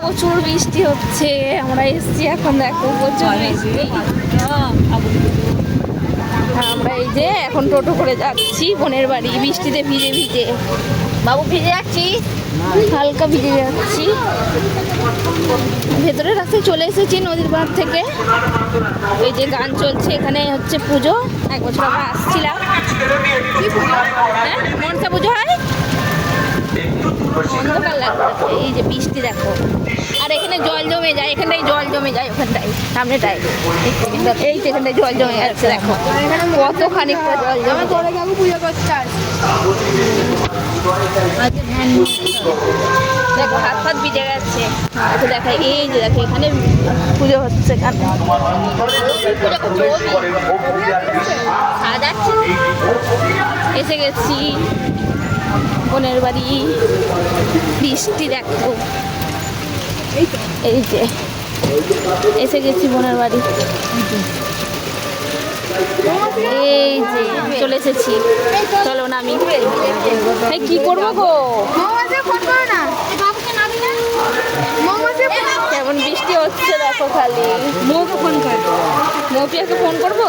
প্রচুর বৃষ্টি হচ্ছে, আমরা এসছি এখন, দেখো প্রচুর বৃষ্টি। আমরা এই যে এখন টোটো করে যাচ্ছি বোনের বাড়ি, বৃষ্টিতে ভিজে ভিজে। বাবু ভিজে যাচ্ছি, হালকা ভিজে যাচ্ছি। ভেতরের রাস্তায় চলে এসেছি নদীর পাড় থেকে। এই যে গান চলছে, এখানে হচ্ছে পুজো, এক বছর আমরা আসছিলাম। কি পুজো? হ্যাঁ, মনসা পুজো হয়। অন্ধকার লাগবে, এই যে বৃষ্টি দেখো, আর এখানে জল জমে যায়, এখানটায় জল জমে যায়, ওখানটায় সামনেটায়, এই যে এখানটায় জল জমে যাচ্ছে, দেখো কত খানিকটা জল জমে। করে যাবো পুজো করতে। দেখো হাত ফাত ভিজে গেছে। আচ্ছা দেখো, এই যে দেখো এখানে পুজো হচ্ছে, সাজাচ্ছে। এসে গেছি বোনের বাড়ি, বৃষ্টি দেখো, এই যে এসে গেছি বোনের বাড়ি, এই যে চলে এসেছি। চলো না, আমি কি করবো গো, কেমন বৃষ্টি হচ্ছে দেখো, খালি মৌকে ফোন করবো, মৌপিয়াকে ফোন করবো।